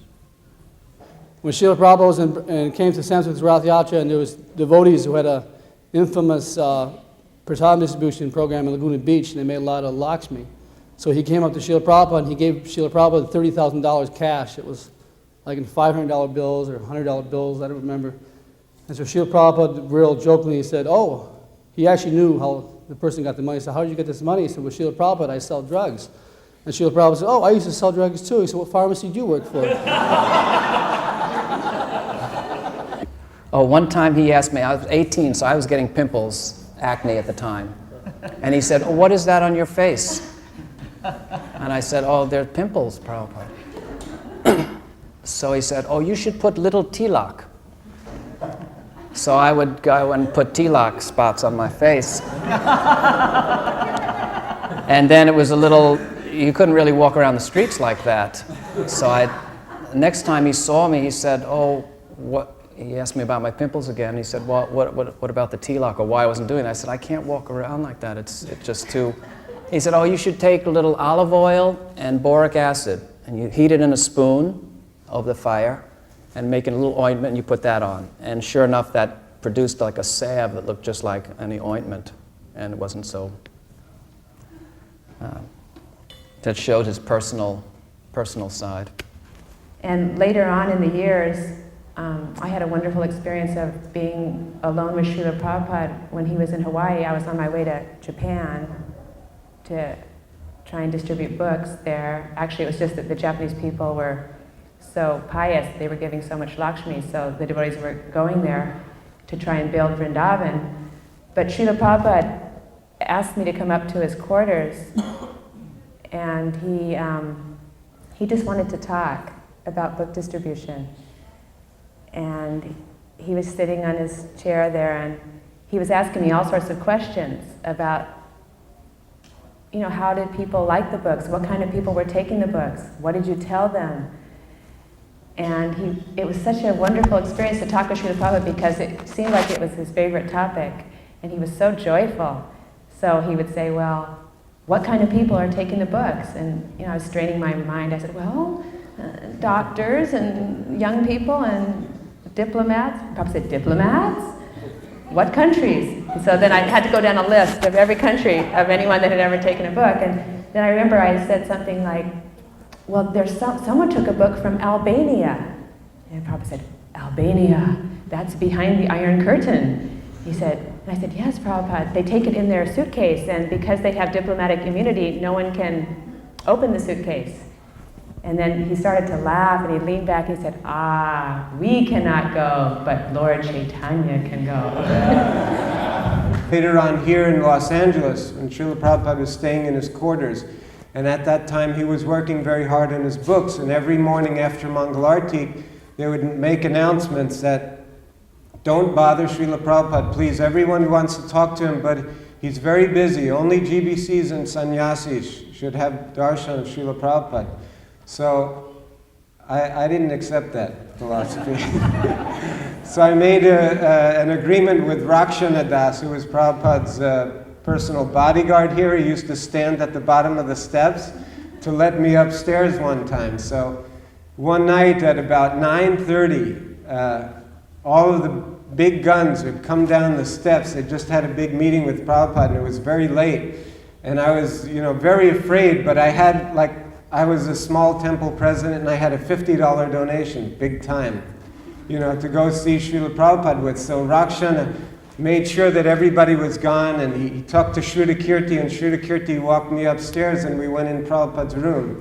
When Srila Prabhupada was and came to Sanskrit Rath Yatra, and there was devotees who had a infamous prasadam distribution program in Laguna Beach, and they made a lot of Lakshmi. So he came up to Srila Prabhupada and he gave Srila Prabhupada $30,000 cash. It was like in $500 bills or $100 bills, I don't remember. And so Srila Prabhupada real jokingly said, oh, he actually knew how the person got the money. He said, how did you get this money? He said, well, Srila Prabhupada, I sell drugs. And Srila Prabhupada said, oh, I used to sell drugs too. He said, what pharmacy do you work for? Oh, one time he asked me, I was 18, so I was getting pimples, acne at the time. And he said, oh, what is that on your face? And I said, oh, they're pimples, Prabhupada. So he said, oh, you should put little tilak. So I would go and put tilak spots on my face. And then it was a little, you couldn't really walk around the streets like that. So next time he saw me, he said, oh, what? He asked me about my pimples again. He said, well, what about the tilak, or why I wasn't doing it? I said, I can't walk around like that. It's just too... He said, oh, you should take a little olive oil and boric acid, and you heat it in a spoon over the fire, and make it a little ointment, and you put that on. And sure enough, that produced like a salve that looked just like any ointment, and it wasn't so... that showed his personal side. And later on in the years, I had a wonderful experience of being alone with Srila Prabhupada when he was in Hawaii. I was on my way to Japan to try and distribute books there. Actually, it was just that the Japanese people were so pious, they were giving so much Lakshmi, so the devotees were going there to try and build Vrindavan. But Srila Prabhupada asked me to come up to his quarters, and he just wanted to talk about book distribution. And he was sitting on his chair there, and he was asking me all sorts of questions about, you know, how did people like the books? What kind of people were taking the books? What did you tell them? And it was such a wonderful experience to talk with Srila Prabhupada because it seemed like it was his favorite topic, and he was so joyful. So he would say, well, what kind of people are taking the books? And you know, I was straining my mind. I said, well, doctors and young people and diplomats. Prabhupada said, diplomats? What countries? And so then I had to go down a list of every country of anyone that had ever taken a book. And then I remember I said something like, well, there's someone took a book from Albania. And Prabhupada said, Albania, that's behind the Iron Curtain. He said, and I said, yes, Prabhupada, they take it in their suitcase, and because they have diplomatic immunity, no one can open the suitcase. And then he started to laugh, and he leaned back and he said, ah, we cannot go, but Lord Chaitanya can go. Later on here in Los Angeles, when Srila Prabhupada was staying in his quarters, and at that time he was working very hard on his books, and every morning after Mangalarti, they would make announcements that, don't bother Srila Prabhupada, please, everyone wants to talk to him, but he's very busy. Only GBCs and sannyasis should have darshan of Srila Prabhupada. So I didn't accept that philosophy. So I made an agreement with Rakshana Das, who was Prabhupada's personal bodyguard here. He used to stand at the bottom of the steps to let me upstairs one time. So one night at about 9:30, all of the big guns had come down the steps. They just had a big meeting with Prabhupada, and it was very late. And I was, very afraid, but I was a small temple president, and I had a $50 donation, big time, to go see Srila Prabhupada with. So Rakshana made sure that everybody was gone, and he talked to Shrutakirti, and Shrutakirti walked me upstairs, and we went in Prabhupada's room.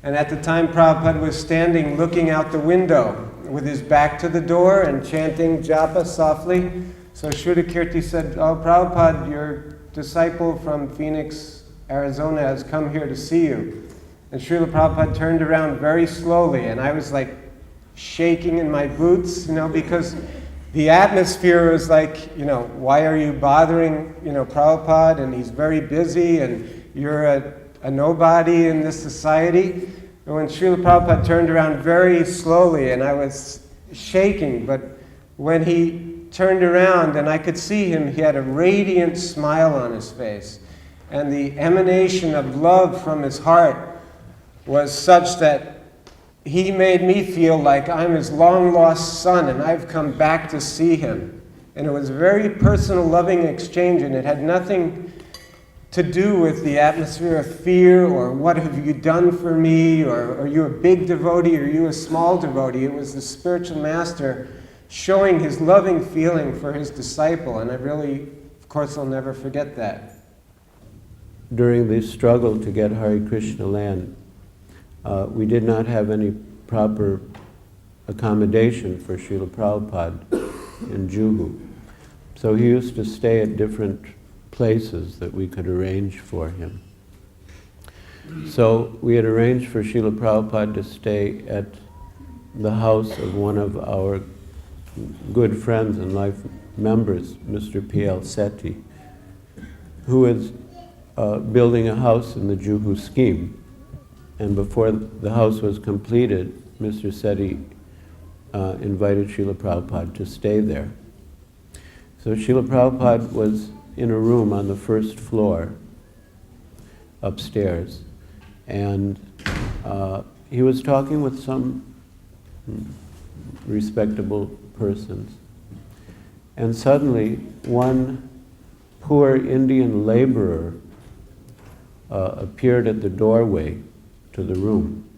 And at the time, Prabhupada was standing looking out the window with his back to the door and chanting japa softly. So Shrutakirti said, oh, Prabhupada, your disciple from Phoenix, Arizona has come here to see you. And Srila Prabhupada turned around very slowly, and I was like shaking in my boots, because the atmosphere was like, why are you bothering, Prabhupada, and he's very busy, and you're a nobody in this society. And when Srila Prabhupada turned around very slowly, and I was shaking, but when he turned around and I could see him, he had a radiant smile on his face. And the emanation of love from his heart was such that he made me feel like I'm his long-lost son and I've come back to see him. And it was a very personal, loving exchange, and it had nothing to do with the atmosphere of fear or what have you done for me, or are you a big devotee or are you a small devotee. It was the spiritual master showing his loving feeling for his disciple, and I really, of course, I'll never forget that. During the struggle to get Hare Krishna land, we did not have any proper accommodation for Srila Prabhupada in Juhu. So he used to stay at different places that we could arrange for him. So we had arranged for Srila Prabhupada to stay at the house of one of our good friends and life members, Mr. P.L. Sethi, who is building a house in the Juhu scheme. And before the house was completed, Mr. Sethi invited Srila Prabhupada to stay there. So Srila Prabhupada was in a room on the first floor upstairs, and he was talking with some respectable persons. And suddenly, one poor Indian laborer appeared at the doorway to the room.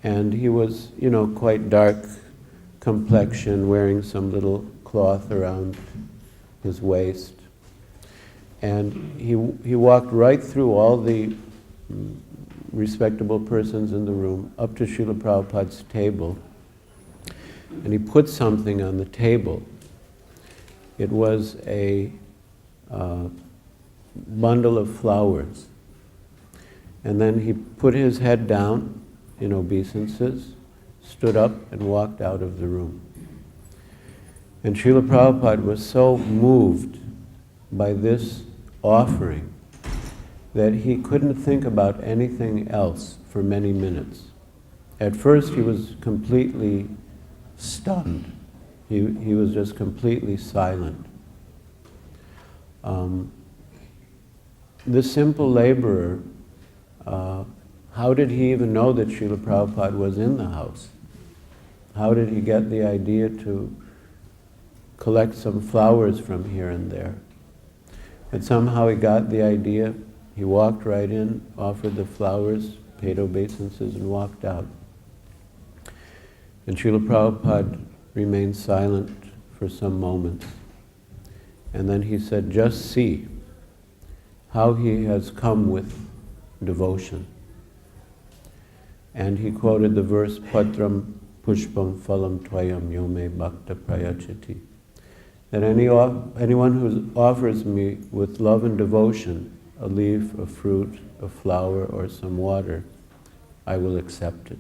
And he was, quite dark complexion, wearing some little cloth around his waist. And he walked right through all the respectable persons in the room up to Srila Prabhupada's table. And he put something on the table. It was a bundle of flowers. And then he put his head down in obeisances, stood up and walked out of the room. And Srila Prabhupada was so moved by this offering that he couldn't think about anything else for many minutes. At first he was completely stunned. He was just completely silent. This simple laborer, how did he even know that Srila Prabhupada was in the house? How did he get the idea to collect some flowers from here and there? But somehow he got the idea, he walked right in, offered the flowers, paid obeisances, and walked out. And Srila Prabhupada remained silent for some moments. And then he said, just see how he has come with devotion. And he quoted the verse, Patram pushpam phalam tvayam yome bhakta prayachati. That anyone who offers me with love and devotion a leaf, a fruit, a flower, or some water, I will accept it.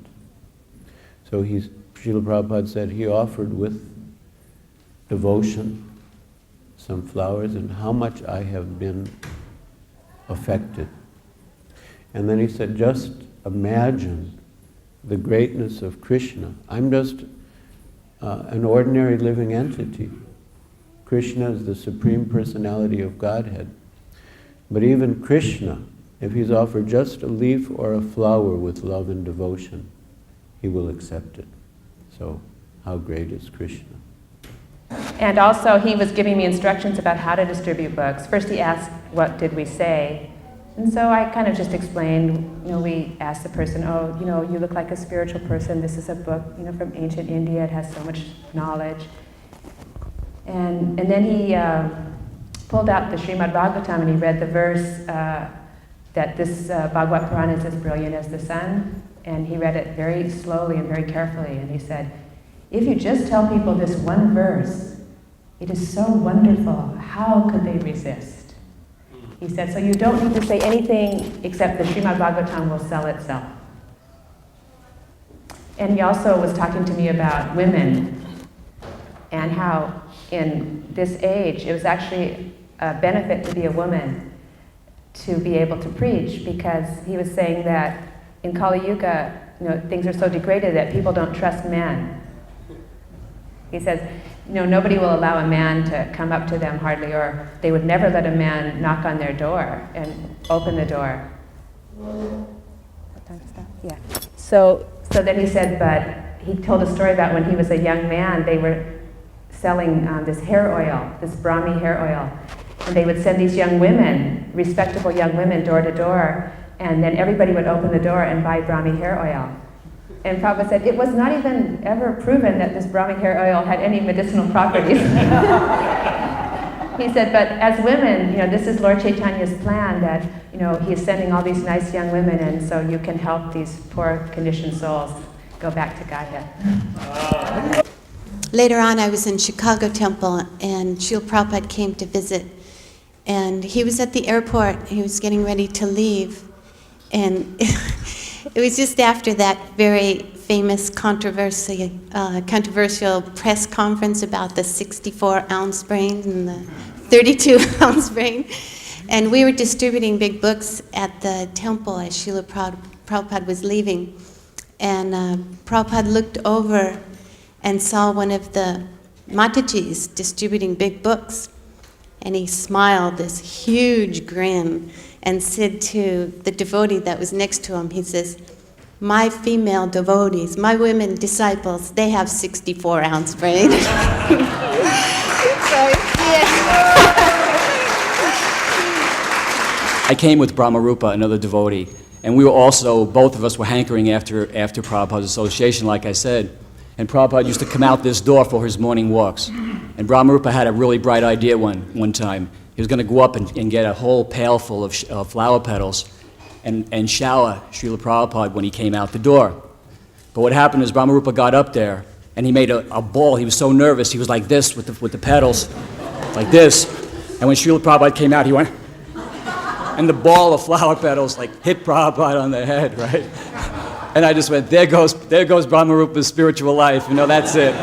So Srila Prabhupada said he offered with devotion some flowers, and how much I have been affected. And then he said, just imagine the greatness of Krishna. I'm just an ordinary living entity. Krishna is the Supreme Personality of Godhead. But even Krishna, if he's offered just a leaf or a flower with love and devotion, he will accept it. So, how great is Krishna? And also, he was giving me instructions about how to distribute books. First he asked, what did we say? And so I kind of just explained, we asked the person, you look like a spiritual person. This is a book, from ancient India. It has so much knowledge. And then he pulled out the Srimad Bhagavatam and he read the verse that this Bhagavad Purana is as brilliant as the sun. And he read it very slowly and very carefully. And he said, if you just tell people this one verse, it is so wonderful. How could they resist? He said, so you don't need to say anything except the Srimad Bhagavatam will sell itself. And he also was talking to me about women and how in this age it was actually a benefit to be a woman to be able to preach, because he was saying that in Kali Yuga, things are so degraded that people don't trust men. He says, nobody will allow a man to come up to them hardly, or they would never let a man knock on their door and open the door. What time is that? Yeah. So then he said, but he told a story about when he was a young man, they were selling this hair oil, this Brahmi hair oil. And they would send these young women, respectable young women, door to door, and then everybody would open the door and buy Brahmi hair oil. And Prabhupada said, it was not even ever proven that this Brahmi hair oil had any medicinal properties. He said, but as women, this is Lord Chaitanya's plan that, he is sending all these nice young women, and so you can help these poor conditioned souls go back to Godhead. Later on, I was in Chicago Temple, and Srila Prabhupada came to visit. And he was at the airport. He was getting ready to leave. And it was just after that very famous controversial press conference about the 64-ounce brain and the 32-ounce brain. And we were distributing big books at the temple as Srila Prabhupada was leaving. And Prabhupada looked over and saw one of the Matajis distributing big books. And he smiled this huge grin and said to the devotee that was next to him, he says, my female devotees, my women disciples, they have 64-ounce brain. I came with Brahmarupa, another devotee, and we were also, both of us were hankering after Prabhupada's association, like I said. And Prabhupada used to come out this door for his morning walks. And Brahmarupa had a really bright idea one time. He was going to go up and get a whole pail full of flower petals and shower Srila Prabhupada when he came out the door. But what happened is Brahmarupa got up there and he made a ball. He was so nervous, he was like this with the petals, like this. And when Srila Prabhupada came out, he went, and the ball of flower petals like hit Prabhupada on the head, right? And I just went, there goes Brahmarupa's spiritual life, that's it.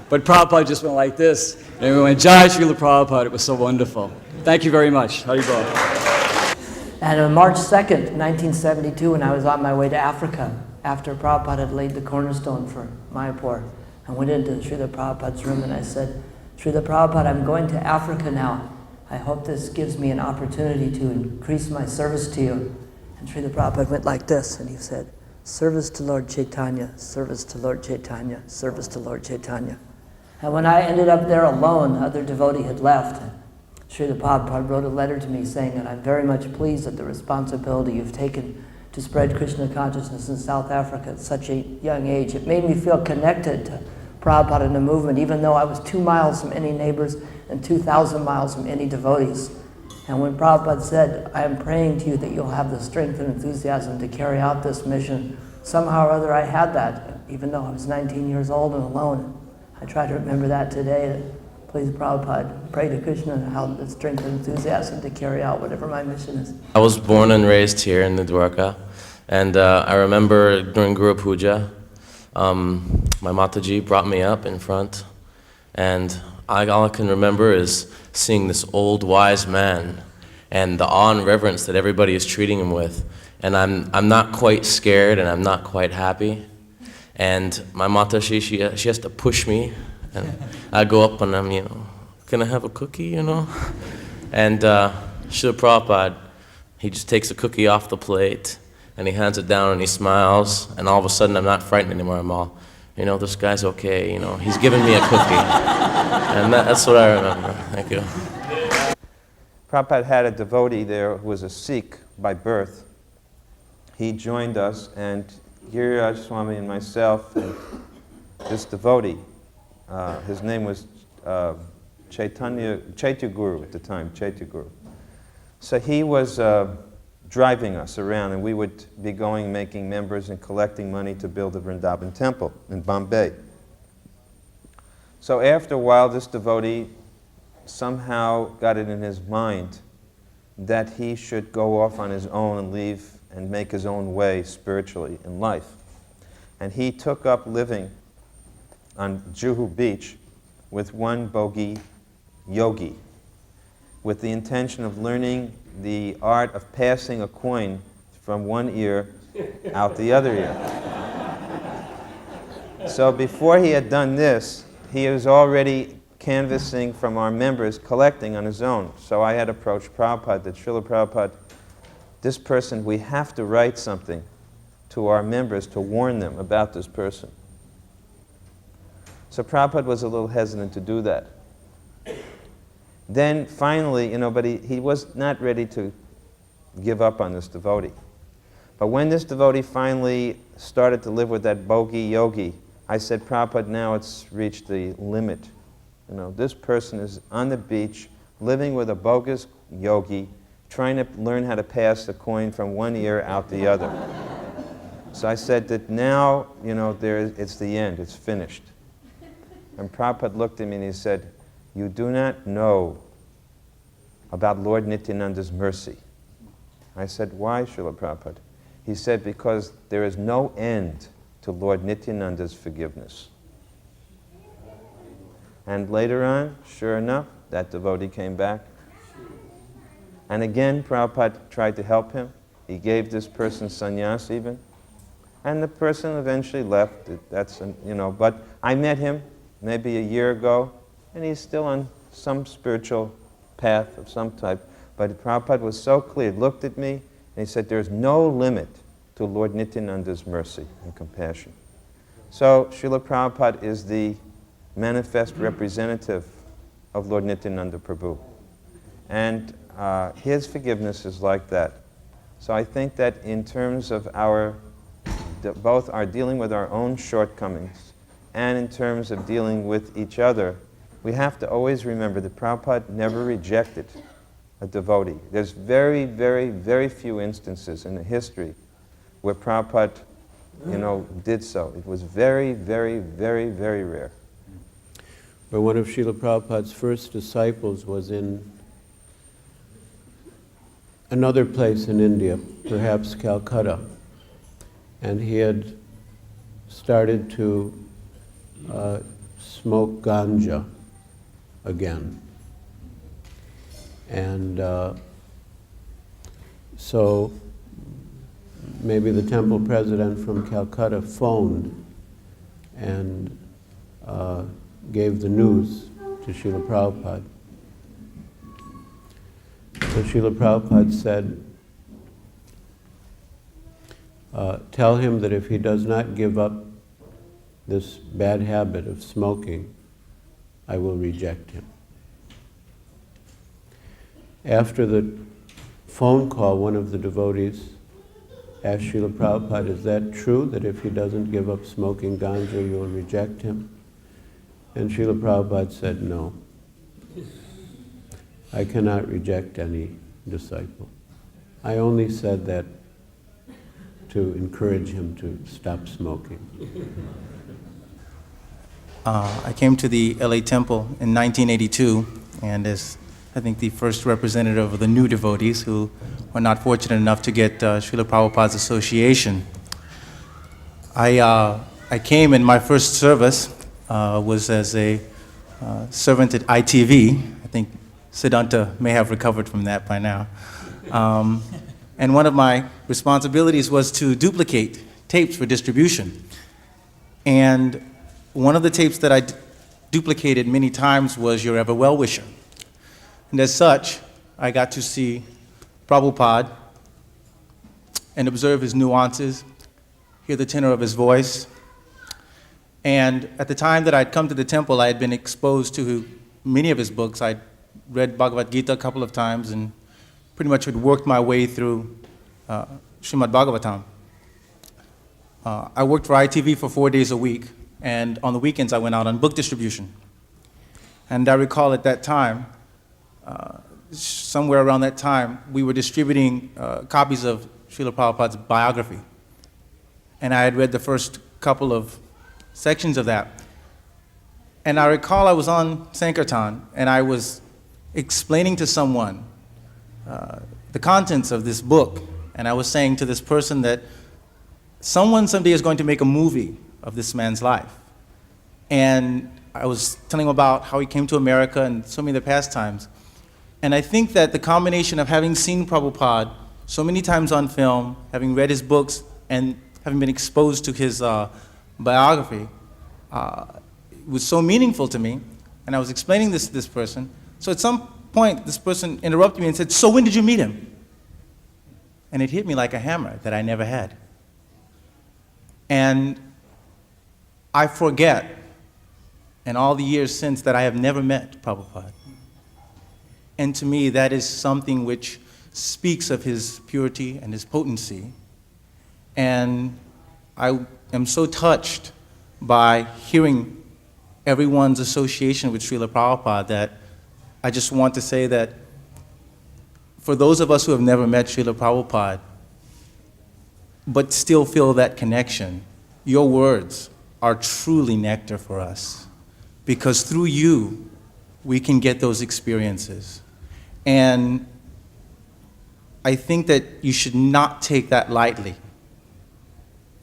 But Prabhupada just went like this, and we went, Jai Srila Prabhupada, it was so wonderful. Thank you very much. Haribol. And on March 2nd, 1972, when I was on my way to Africa, after Prabhupada had laid the cornerstone for Mayapur, I went into Srila Prabhupada's room and I said, Srila Prabhupada, I'm going to Africa now. I hope this gives me an opportunity to increase my service to you. And Srila Prabhupada went like this, and he said, service to Lord Chaitanya, service to Lord Chaitanya, service to Lord Chaitanya. And when I ended up there alone, other devotee had left. Srila Prabhupada wrote a letter to me saying that I'm very much pleased at the responsibility you've taken to spread Krishna consciousness in South Africa at such a young age. It made me feel connected to Prabhupada and the movement, even though I was 2 miles from any neighbors and 2,000 miles from any devotees. And when Prabhupada said, I am praying to you that you'll have the strength and enthusiasm to carry out this mission, somehow or other I had that, even though I was 19 years old and alone. I try to remember that today. Please, Prabhupada, pray to Krishna and have the strength and enthusiasm to carry out whatever my mission is. I was born and raised here in the Dwarka, and I remember during Guru Puja, my Mataji brought me up in front, and all I can remember is seeing this old wise man and the awe and reverence that everybody is treating him with. And I'm not quite scared and I'm not quite happy. And my Mataji, she has to push me. And I go up and I'm, can I have a cookie, And Srila Prabhupada, he just takes a cookie off the plate and he hands it down and he smiles. And all of a sudden I'm not frightened anymore. I'm all, this guy's okay, he's giving me a cookie. And that's what I remember. Thank you. Prabhupada had a devotee there who was a Sikh by birth. He joined us, and Giriraj Swami and myself and this devotee, his name was Chaitya Guru at the time, Chaitya Guru. So he was driving us around, and we would be going, making members and collecting money to build the Vrindavan temple in Bombay. So after a while, this devotee somehow got it in his mind that he should go off on his own and leave and make his own way spiritually in life. And he took up living on Juhu Beach with one bogi yogi, with the intention of learning the art of passing a coin from one ear out the other ear. So before he had done this, he was already canvassing from our members, collecting on his own. So I had approached Prabhupada, that Srila Prabhupada, this person, we have to write something to our members to warn them about this person. So Prabhupada was a little hesitant to do that. Then finally, but he was not ready to give up on this devotee. But when this devotee finally started to live with that bogey yogi, I said, Prabhupada, now it's reached the limit. This person is on the beach, living with a bogus yogi, trying to learn how to pass the coin from one ear out the other. So I said that now, it's the end, it's finished. And Prabhupada looked at me and he said, you do not know about Lord Nityananda's mercy. I said, why, Srila Prabhupada? He said, because there is no end to Lord Nityananda's forgiveness. And later on, sure enough, that devotee came back. And again, Prabhupada tried to help him. He gave this person sannyas even. And the person eventually left. But I met him maybe a year ago, and he's still on some spiritual path of some type. But Prabhupada was so clear, looked at me, and he said, there's no limit to Lord Nityananda's mercy and compassion. So Srila Prabhupada is the manifest representative of Lord Nityananda Prabhu. And his forgiveness is like that. So I think that in terms of both our dealing with our own shortcomings and in terms of dealing with each other, we have to always remember that Prabhupada never rejected a devotee. There's very, very, very few instances in the history where Prabhupada, did so. It was very, very, very, very rare. But one of Srila Prabhupada's first disciples was in another place in India, perhaps Calcutta, and he had started to smoke ganja again. And so maybe the temple president from Calcutta phoned and gave the news to Srila Prabhupada. So Srila Prabhupada said, tell him that if he does not give up this bad habit of smoking, I will reject him. After the phone call, one of the devotees asked Srila Prabhupada, is that true, that if he doesn't give up smoking ganja, you'll reject him? And Srila Prabhupada said, no. I cannot reject any disciple. I only said that to encourage him to stop smoking. I came to the LA Temple in 1982, and as I think the first representative of the new devotees who were not fortunate enough to get Srila Prabhupada's association. I came, and my first service was as a servant at ITV. I think Siddhanta may have recovered from that by now. And one of my responsibilities was to duplicate tapes for distribution. And one of the tapes that I duplicated many times was Your Ever Well-Wisher. And as such, I got to see Prabhupada and observe his nuances, hear the tenor of his voice. And at the time that I'd come to the temple, I had been exposed to many of his books. I'd read Bhagavad Gita a couple of times and pretty much had worked my way through Srimad Bhagavatam. I worked for ITV for 4 days a week, and on the weekends I went out on book distribution. And I recall at that time, somewhere around that time, we were distributing copies of Srila Prabhupada's biography. And I had read the first couple of sections of that. And I recall I was on Sankirtan, and I was explaining to someone the contents of this book. And I was saying to this person that someone someday is going to make a movie of this man's life. And I was telling him about how he came to America and so many of the pastimes. And I think that the combination of having seen Prabhupada so many times on film, having read his books, and having been exposed to his biography, was so meaningful to me, and I was explaining this to this person. So at some point, this person interrupted me and said, "So when did you meet him?" And it hit me like a hammer that I never had. And I forget, in all the years since, that I have never met Prabhupada. And to me, that is something which speaks of his purity and his potency. And I am so touched by hearing everyone's association with Srila Prabhupada that I just want to say that for those of us who have never met Srila Prabhupada, but still feel that connection, your words are truly nectar for us. Because through you, we can get those experiences. And I think that you should not take that lightly.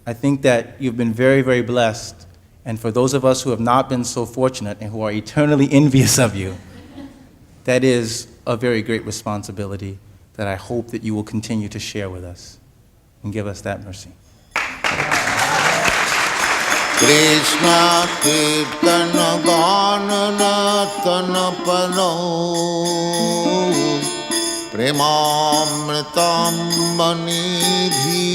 I think that you've been very, very blessed. And for those of us who have not been so fortunate and who are eternally envious of you, that is a very great responsibility that I hope that you will continue to share with us and give us that mercy. Krishna Kirtana Gana Natana Pano Premamritam Manidhi